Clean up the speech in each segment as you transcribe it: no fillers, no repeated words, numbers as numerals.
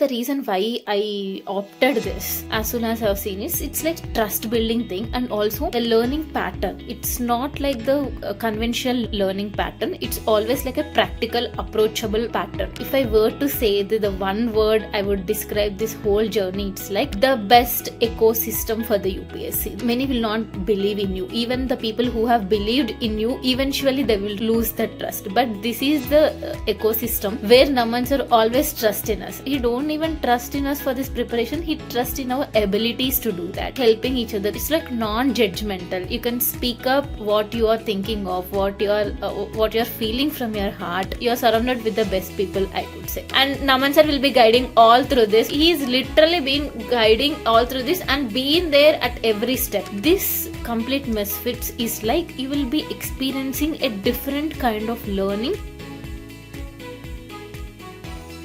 The reason why I opted this as soon as I've seen is it's like trust building thing and also a learning pattern. It's not like the conventional learning pattern. It's always like a practical, approachable pattern. If I were to say the one word I would describe this whole journey, it's like the best ecosystem for the UPSC. Many will not believe in you. Even the people who have believed in you, eventually they will lose that trust. But this is the ecosystem where Naman sir always trust in us. He don't even trust in us for this preparation. He trusts in our abilities to do that, helping each other. It's like non-judgmental. You can speak up what you are thinking of, what you are feeling from your heart. You are surrounded with the best people, I could say. And Naman sir will be guiding all through this. He is literally been guiding all through this and being there at every step. This complete MisFits is like you will be experiencing a different kind of learning.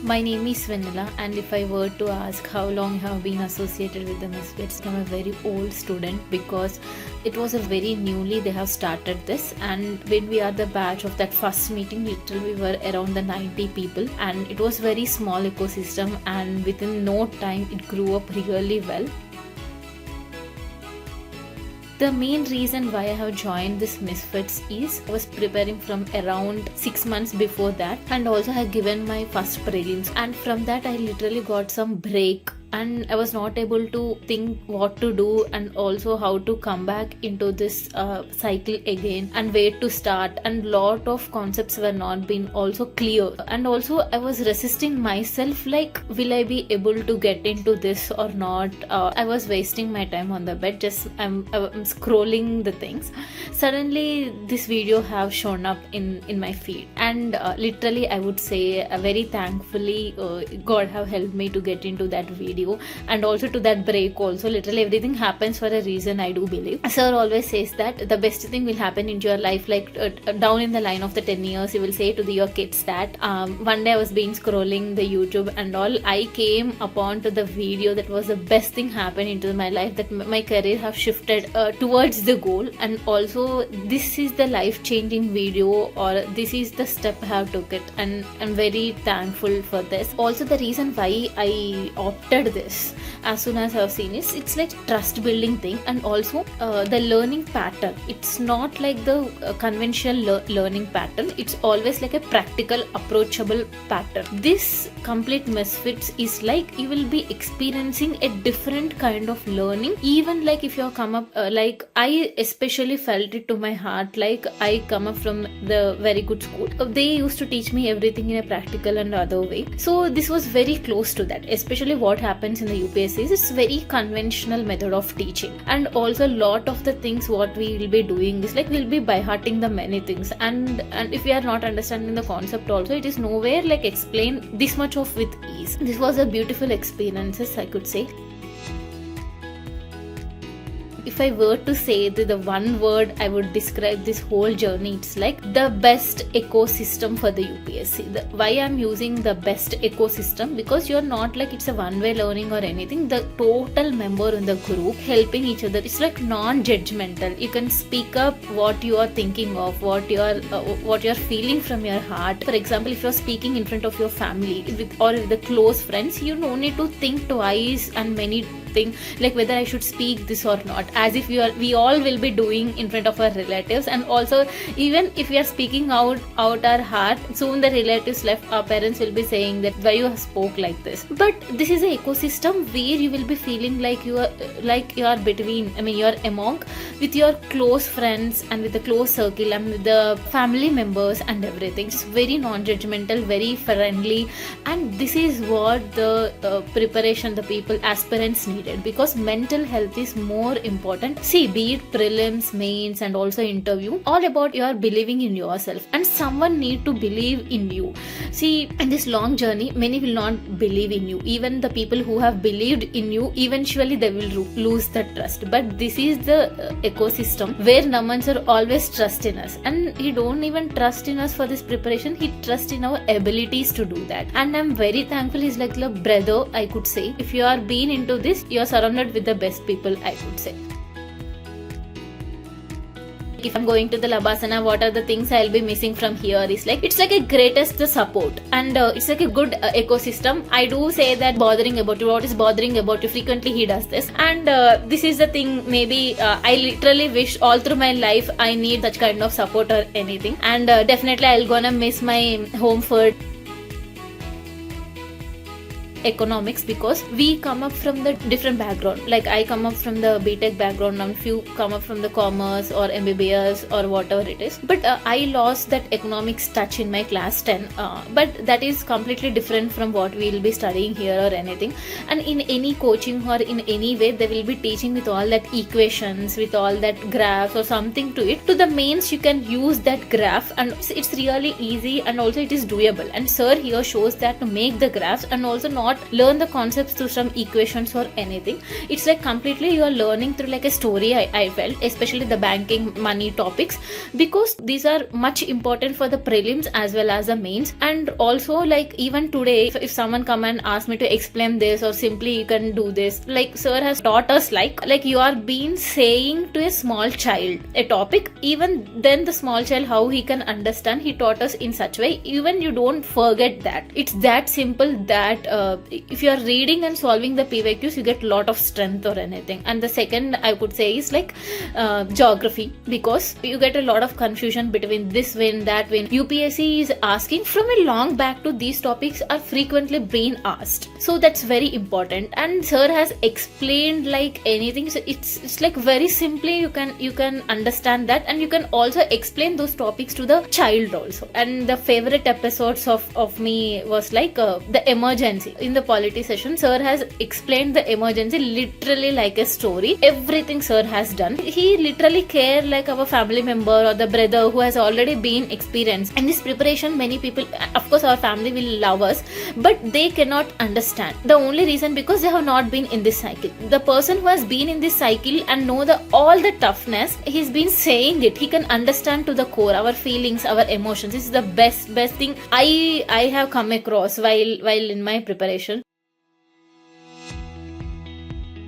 My name is Vennela, and if I were to ask how long I have been associated with the MisFits, I'm a very old student because it was a very newly they have started this, and when we are the batch of that first meeting, literally we were around the 90 people, and it was very small ecosystem, and within no time it grew up really well. The main reason why I have joined this MisFits is I was preparing from around 6 months before that, and also I had given my first prelims, and from that I literally got some break and I was not able to think what to do and also how to come back into this cycle again and where to start, and lot of concepts were not being also clear, and also I was resisting myself like will I be able to get into this or not. I was wasting my time on the bed, just I'm scrolling the things. Suddenly this video have shown up in my feed, and literally I would say very thankfully God have helped me to get into that video and also to that break also. Literally everything happens for a reason, I do believe. Sir always says that the best thing will happen into your life like down in the line of the 10 years. You will say to your kids that one day I was being scrolling the YouTube and all, I came upon to the video that was the best thing happened into my life, that my career have shifted towards the goal, and also this is the life-changing video, or this is the step I have took it, and I'm very thankful for this. Also the reason why I opted this as soon as I've seen is it's like trust building thing and also the learning pattern. It's not like the conventional learning pattern. It's always like a practical, approachable pattern. This complete MisFits is like you will be experiencing a different kind of learning. Even like if you come up like I especially felt it to my heart, like I come up from the very good school. They used to teach me everything in a practical and other way. So this was very close to that. Especially what happens in the UPSC is it's very conventional method of teaching, and also a lot of the things what we will be doing is like we'll be by hearting the many things, and if we are not understanding the concept also, it is nowhere like explained this much of with ease. This was a beautiful experiences, I could say. If I were to say the one word I would describe this whole journey, it's like the best ecosystem for the UPSC. Why I'm using the best ecosystem, because you're not like it's a one-way learning or anything. The total member in the group helping each other. It's like non-judgmental. You can speak up what you are thinking of, what you're feeling from your heart. For example, if you're speaking in front of your family or with the close friends, you don't need to think twice and many thing like whether I should speak this or not, as if we all will be doing in front of our relatives. And also even if we are speaking out our heart, soon the relatives left, our parents will be saying that why you spoke like this. But this is an ecosystem where you will be feeling like you are between, you're among with your close friends and with the close circle and with the family members and everything. It's very non-judgmental, very friendly, and this is what the preparation the people aspirants need, because mental health is more important. See, be it prelims, mains, and also interview, all about you are believing in yourself, and someone need to believe in you. See, in this long journey, many will not believe in you. Even the people who have believed in you, eventually they will lose that trust. But this is the ecosystem where Naman sir always trust in us, and he don't even trust in us for this preparation. He trusts in our abilities to do that, and I'm very thankful. He's like a brother, I could say. If you are being into this, you are surrounded with the best people, I could say. if I'm going to the Labasana, what are the things I'll be missing from here? Is like, it's like a greatest support, and it's like a good ecosystem. I do say that bothering about you, what is bothering about you, frequently he does this, and this is the thing. Maybe I literally wish all through my life I need such kind of support or anything, and definitely I'll gonna miss my home food economics, because we come up from the different background. Like I come up from the B.Tech background, and few come up from the commerce or MBBS or whatever it is, but I lost that economics touch in my class 10, but that is completely different from what we will be studying here or anything. And in any coaching or in any way, they will be teaching with all that equations, with all that graphs or something to it. To the mains, you can use that graph, and it's really easy, and also it is doable. And sir here shows that to make the graphs and also not learn the concepts through some equations or anything. It's like completely you are learning through like a story. I felt, especially the banking, money topics, because these are much important for the prelims as well as the mains. And also like even today, if someone come and ask me to explain this, or simply you can do this, like sir has taught us like you are being saying to a small child a topic, even then the small child how he can understand, he taught us in such way, even you don't forget that. It's that simple that if you are reading and solving the PYQs, you get a lot of strength or anything. And the second I would say is like geography, because you get a lot of confusion between this win, that win. UPSC is asking from a long back to these topics are frequently being asked, so that's very important. And sir has explained like anything, so it's like very simply you can understand that, and you can also explain those topics to the child also. And the favorite episodes of me was like the emergency. In the polity session, sir has explained the emergency literally like a story. Everything sir has done, he literally care like our family member or the brother who has already been experienced. In this preparation, many people, of course our family will love us, but they cannot understand. The only reason because they have not been in this cycle. The person who has been in this cycle and know all the toughness, he's been saying it, he can understand to the core our feelings, our emotions. This is the best thing I have come across while in my preparation.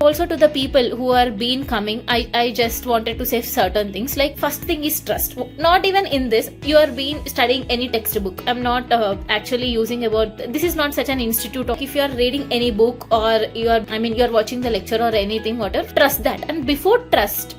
Also to the people who are been coming, I just wanted to say certain things. Like first thing is trust. Not even in this, you are been studying any textbook. I'm not actually using about, this is not such an institute. If you are reading any book or you are watching the lecture or anything, whatever, trust that. And before trust,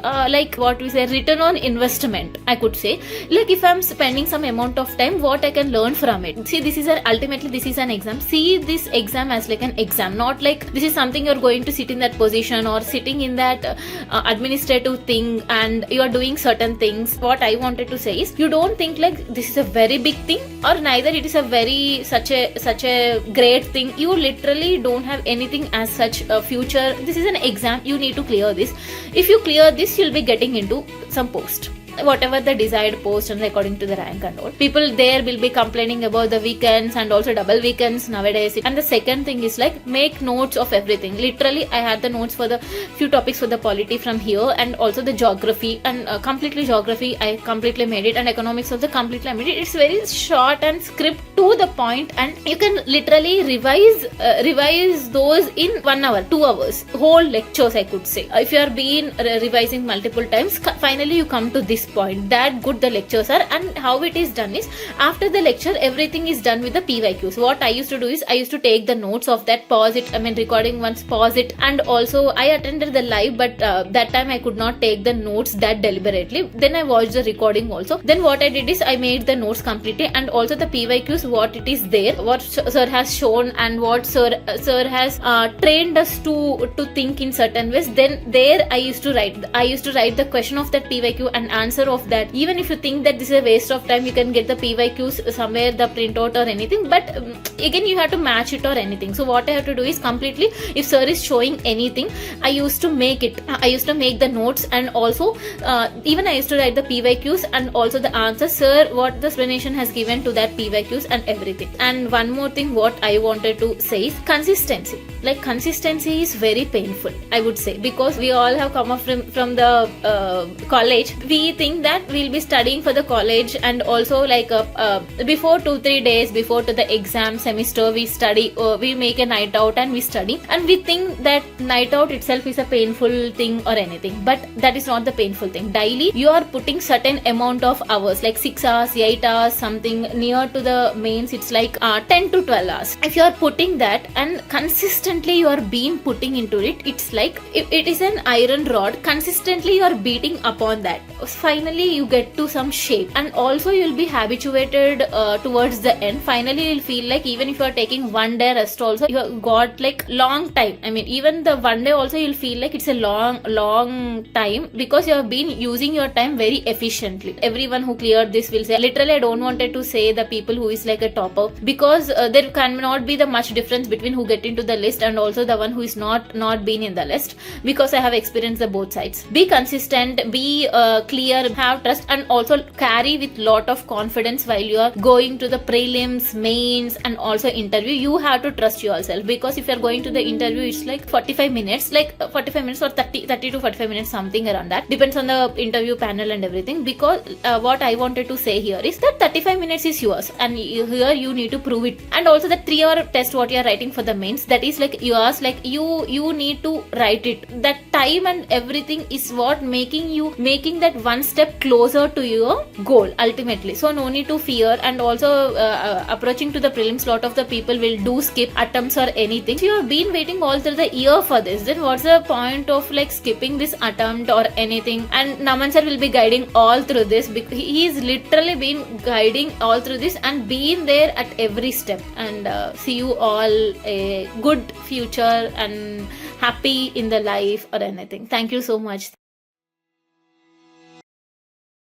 like what we say, return on investment, I could say. Like if I'm spending some amount of time, what I can learn from it. See, ultimately this is an exam. See this exam as like an exam, not like this is something you're going to sit in that position or sitting in that administrative thing and you are doing certain things. What I wanted to say is, you don't think like this is a very big thing, or neither it is a very such a great thing. You literally don't have anything as such a future. This is an exam, you need to clear this. If you clear this, you'll be getting into some post, whatever the desired post, and according to the rank and all. People there will be complaining about the weekends and also double weekends nowadays. And the second thing is like, make notes of everything. Literally I had the notes for the few topics for the polity from here, and also the geography, and completely geography I completely made it, and economics also completely I made it. It's very short and script to the point, and you can literally revise those in 1 hour, 2 hours, whole lectures I could say. If you are been revising multiple times, finally you come to this point. That good the lectures are. And how it is done is, after the lecture everything is done with the PYQs. What I used to do is, I used to take the notes of that, pause it, recording once, pause it. And also I attended the live, but that time I could not take the notes that deliberately. Then I watched the recording also. Then what I did is, I made the notes completely, and also the PYQs, what it is there, what sir has shown, and what sir has trained us to think in certain ways. Then there I used to write the question of that PYQ and answer of that. Even if you think that this is a waste of time, you can get the PYQs somewhere, the printout or anything, but again you have to match it or anything. So what I have to do is, completely, if sir is showing anything, I used to make it. I used to make the notes, and also even I used to write the PYQs and also the answers. Sir, what the explanation has given to that PYQs, and everything. And one more thing what I wanted to say is consistency. Like consistency is very painful, I would say, because we all have come up from the college. We think that we'll be studying for the college, and also like before 2-3 days before to the exam semester we study, we make a night out and we study, and we think that night out itself is a painful thing or anything, but that is not the painful thing. Daily you are putting certain amount of hours, like 6 hours, 8 hours, something near to the mains, it's like 10 to 12 hours. If you are putting that and consistently you are being putting into it, it's like it is an iron rod, consistently you are beating upon that. Finally you get to some shape, and also you'll be habituated towards the end. Finally you'll feel like even if you are taking 1 day rest also, you have got like long time. I mean, even the 1 day also you'll feel like it's a long time, because you have been using your time very efficiently. Everyone who cleared this will say, literally I don't wanted to say the people who is like a topper, because there cannot be the much difference between who get into the list and also the one who is not been in the list, because I have experienced the both sides. Be consistent, be clear, have trust, and also carry with lot of confidence while you are going to the prelims, mains, and also interview. You have to trust yourself, because if you are going to the interview, it's like 45 minutes, like 45 minutes or 30 to 45 minutes, something around that, depends on the interview panel and everything. Because what I wanted to say here is that 35 minutes is yours, and here you need to prove it. And also the 3-hour test what you are writing for the mains, that is like yours, like you need to write it. That time and everything is what making that one step closer to your goal ultimately. So no need to fear. And also approaching to the prelims, lot of the people will do skip attempts or anything. So you have been waiting all through the year for this, then what's the point of like skipping this attempt or anything? And Naman sir will be guiding all through this, because he is literally been guiding all through this and been there at every step. And see you all a good future and happy in the life or anything. Thank you so much.